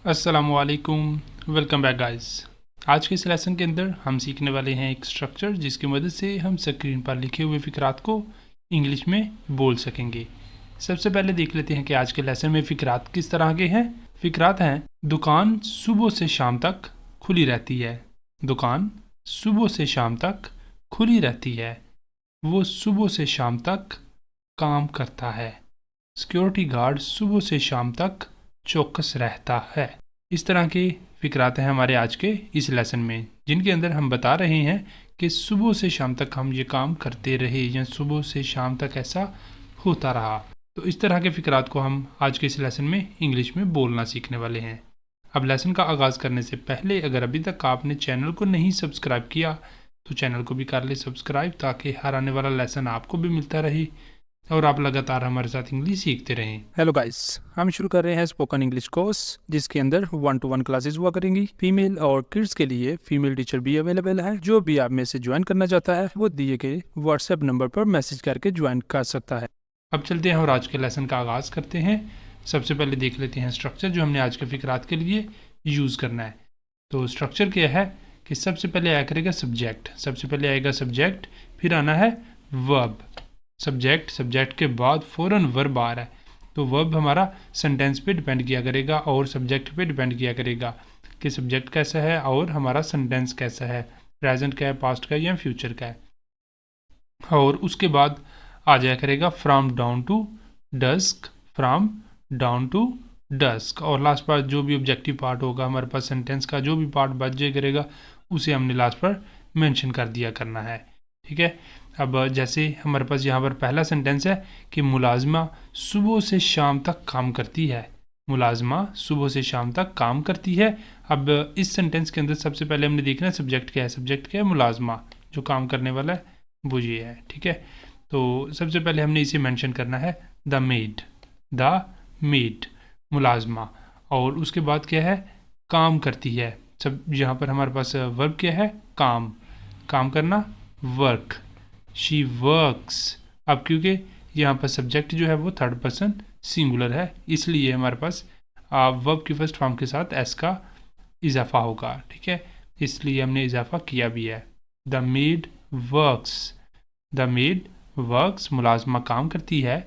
अस्सलामुअलैकुम, welcome back guys. आज के इस लेसन के अंदर हम सीखने वाले हैं एक स्ट्रक्चर जिसकी मदद से हम स्क्रीन पर लिखे हुए फ़िक्रात को इंग्लिश में बोल सकेंगे। सबसे पहले देख लेते हैं कि आज के लेसन में फ़िक्रात किस तरह के हैं। फ़िक्रात हैं, दुकान सुबह से शाम तक खुली रहती है। दुकान सुबह से शाम तक खुली रहती है। वो सुबह से शाम तक काम करता है। सिक्योरिटी गार्ड सुबह से शाम तक चौकस रहता है। इस तरह के फ़िक्रात हैं हमारे आज के इस लेसन में, जिनके अंदर हम बता रहे हैं कि सुबह से शाम तक हम ये काम करते रहे या सुबह से शाम तक ऐसा होता रहा। तो इस तरह के फ़िक्रात को हम आज के इस लेसन में इंग्लिश में बोलना सीखने वाले हैं। अब लेसन का आगाज़ करने से पहले अगर अभी तक आपने चैनल को नहीं सब्सक्राइब किया तो चैनल को भी कर ले सब्सक्राइब, ताकि हर आने वाला लेसन आपको भी मिलता रहे और आप लगातार हमारे साथ इंग्लिश सीखते रहें। हेलो गाइस, हम शुरू कर रहे हैं स्पोकन इंग्लिश कोर्स, जिसके अंदर 1-to-1 क्लासेस हुआ करेंगी। फीमेल और किड्स के लिए फीमेल टीचर भी अवेलेबल है। जो भी आप में से ज्वाइन करना चाहता है वो दिए गए व्हाट्सएप नंबर पर मैसेज करके ज्वाइन कर सकता है। अब चलते हैं और आज के लेसन का आगाज़ करते हैं। सबसे पहले देख लेते हैं स्ट्रक्चर जो हमने आज के फ़िक्रात के लिए यूज़ करना है। तो स्ट्रक्चर क्या है कि सबसे पहले आया करेगा सब्जेक्ट, सबसे पहले आएगा सब्जेक्ट, फिर आना है वर्ब। सब्जेक्ट के बाद फ़ौरन वर्ब आ रहा है, तो वर्ब हमारा सेंटेंस पे डिपेंड किया करेगा और सब्जेक्ट पे डिपेंड किया करेगा कि सब्जेक्ट कैसा है और हमारा सेंटेंस कैसा है, प्रेजेंट का है, पास्ट का है या फ्यूचर का है। और उसके बाद आ जाया करेगा from dawn to dusk, from dawn to dusk. और लास्ट पार्ट जो भी ऑब्जेक्टिव पार्ट होगा हमारे पास सेंटेंस का, जो भी पार्ट बच जाए करेगा उसे हमने लास्ट पर मेंशन कर दिया करना है। ठीक है। अब जैसे हमारे पास यहाँ पर पहला सेंटेंस है कि मुलाजमा सुबह से शाम तक काम करती है। मुलाजमा सुबह से शाम तक काम करती है। अब इस सेंटेंस के अंदर सबसे पहले हमने देखना है सब्जेक्ट क्या है। सब्जेक्ट क्या है? मुलाजमा, जो काम करने वाला है वो ये है। ठीक है। तो सबसे पहले हमने इसे मेंशन करना है द मेड, द मेड मुलाजमा। और उसके बाद क्या है? काम करती है। सब यहाँ पर हमारे पास वर्ब क्या है? काम, काम करना, वर्क, शी वर्क्स। अब क्योंकि यहाँ पर सब्जेक्ट जो है वो थर्ड पर्सन सिंगुलर है, इसलिए हमारे पास वर्ब की फर्स्ट फॉर्म के साथ एस का इजाफा होगा। ठीक है, इसलिए हमने इजाफा किया भी है। The maid works, the maid works मुलाजमा काम करती है।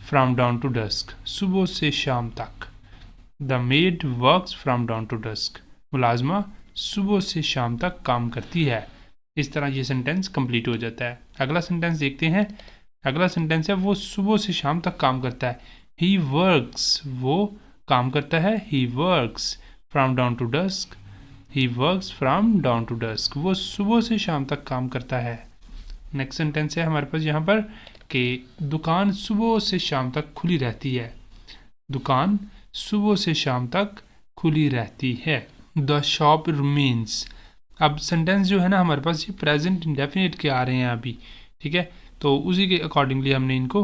फ्रॉम डाउन टू डस्क, सुबह से शाम तक। The maid works from dawn to dusk, मुलाजमा सुबह से शाम तक काम करती है। इस तरह ये सेंटेंस कंप्लीट हो जाता है। अगला सेंटेंस देखते हैं। अगला सेंटेंस है वो सुबह से शाम तक काम करता है। ही वर्क्स, वो काम करता है। He works from dawn to dusk, he works from dawn to dusk, वो सुबह से शाम तक काम करता है। नेक्स्ट सेंटेंस है हमारे पास यहाँ पर कि दुकान सुबह से शाम तक खुली रहती है। दुकान सुबह से शाम तक खुली रहती है। The shop remains. अब सेंटेंस जो है ना हमारे पास ये प्रेजेंट इंडेफिनिट के आ रहे हैं अभी। ठीक है, तो उसी के अकॉर्डिंगली हमने इनको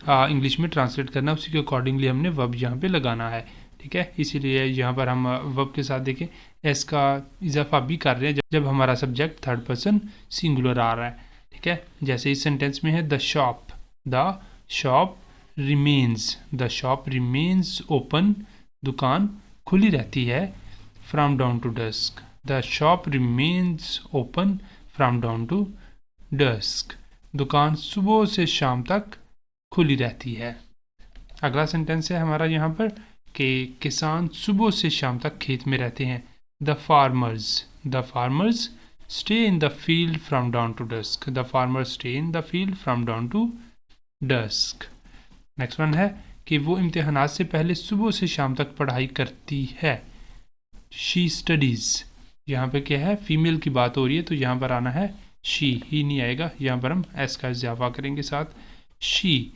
इंग्लिश में ट्रांसलेट करना, उसी के अकॉर्डिंगली हमने वर्ब यहाँ पे लगाना है। ठीक है, इसीलिए यहाँ पर हम वर्ब के साथ देखें एस का इजाफा भी कर रहे हैं जब हमारा सब्जेक्ट थर्ड पर्सन सिंगुलर आ रहा है। ठीक है, जैसे इस सेंटेंस में है the shop, the shop remains, the shop remains open, दुकान खुली रहती है। From dawn to dusk, the shop remains open from dawn to dusk, दुकान सुबह से शाम तक खुली रहती है। अगला सेंटेंस है हमारा यहाँ पर कि किसान सुबह से शाम तक खेत में रहते हैं। The farmers stay in the field from dawn to dusk, the farmers stay in the field from dawn to dusk. Next one है कि वो इम्तिहानात से पहले सुबह से शाम तक पढ़ाई करती है। शी स्टडीज़, यहाँ पे क्या है? फीमेल की बात हो रही है तो यहाँ पर आना है शी, ही नहीं आएगा, यहाँ पर हम एस का इजाफा करेंगे साथ शी।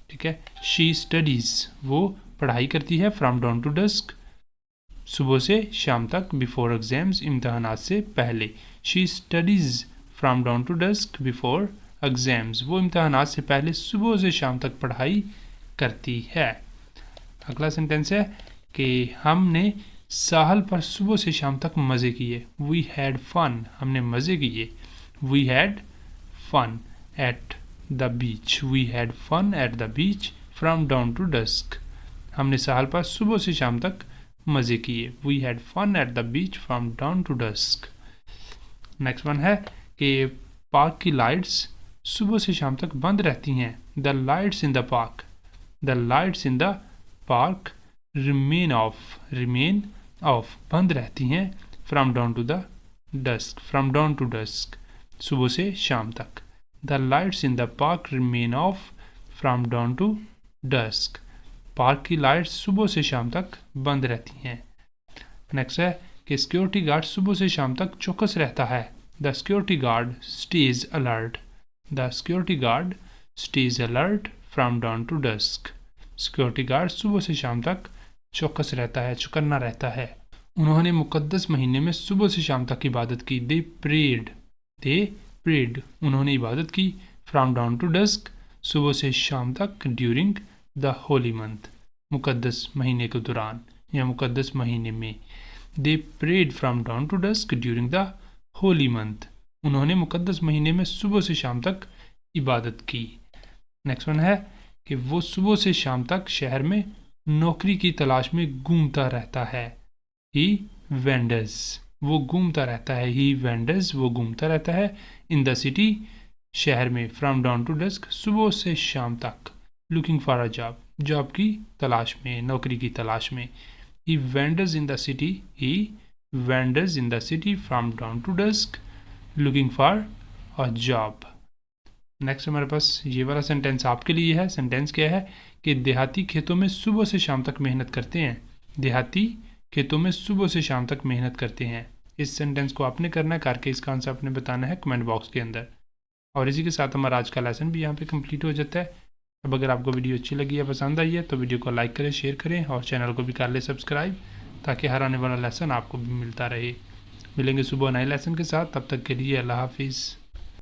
ठीक है, शी स्टडीज़, वो पढ़ाई करती है। फ्रॉम डाउन टू डस्क, सुबह से शाम तक। बिफोर एग्जाम्स, इम्तहानात से पहले। She studies from dawn to dusk before exams, वो इम्तहानात से पहले सुबह से शाम तक पढ़ाई करती है। अगला सेंटेंस है कि हमने साहल पर सुबह से शाम तक मज़े किए। वी हैड फन, हमने मज़े किए। We had fun at the beach, we had fun at the beach from dawn to dusk, हमने साहल पर सुबह से शाम तक मज़े किए। We had fun at the beach from dawn to dusk. Next one है कि पार्क की लाइट्स सुबह से शाम तक बंद रहती हैं। The lights in the park, the lights in the park remain off बंद रहती हैं from dawn to the dusk, from dawn to dusk सुबह से शाम तक। The lights in the park remain off from dawn to dusk, पार्क की lights सुबह से शाम तक बंद रहती हैं। नेक्स्ट है कि सिक्योरिटी गार्ड सुबह से शाम तक चौकस रहता है। The security guard stays alert, the security guard stays alert from dawn to dusk, security guard सुबह से शाम तक चौकस रहता है, चौकन्ना रहता है। उन्होंने मुकद्दस महीने में सुबह से शाम तक इबादत की। दे प्रेड, उन्होंने इबादत की। फ्रॉम डाउन टू डस्क, सुबह से शाम तक। ड्यूरिंग द होली मंथ, मुकद्दस महीने के दौरान या मुकद्दस महीने में। They prayed from dawn to dusk during the holy month, उन्होंने मुकद्दस महीने में सुबह से शाम तक इबादत की। नेक्स्ट वन है कि वो सुबह से शाम तक शहर में नौकरी की तलाश में घूमता रहता है। ही वेंडर्स, वो घूमता रहता है। ही वेंडर्स, वो घूमता रहता है। इन द सिटी, शहर में। फ्रॉम डाउन टू डस्क, सुबह से शाम तक। Looking for a job, job की तलाश में, नौकरी की तलाश में। He vendors in the city, he vendors in the city from dawn to dusk looking for a job. Next हमारे पास ये वाला सेंटेंस आपके लिए है। सेंटेंस क्या है कि देहाती खेतों में सुबह से शाम तक मेहनत करते हैं। देहाती खेतों में सुबह से शाम तक मेहनत करते हैं। इस सेंटेंस को आपने करना है, करके इसका आंसर आपने बताना है कमेंट बॉक्स के अंदर। और इसी के साथ हमारा आज का लेसन भी यहाँ पे कंप्लीट हो जाता है। अब अगर आपको वीडियो अच्छी लगी या पसंद आई है तो वीडियो को लाइक करें, शेयर करें और चैनल को भी कर लें सब्सक्राइब, ताकि हर आने वाला लेसन आपको भी मिलता रहे। मिलेंगे सुबह नए लेसन के साथ, तब तक के लिए अल्लाह हाफिज़।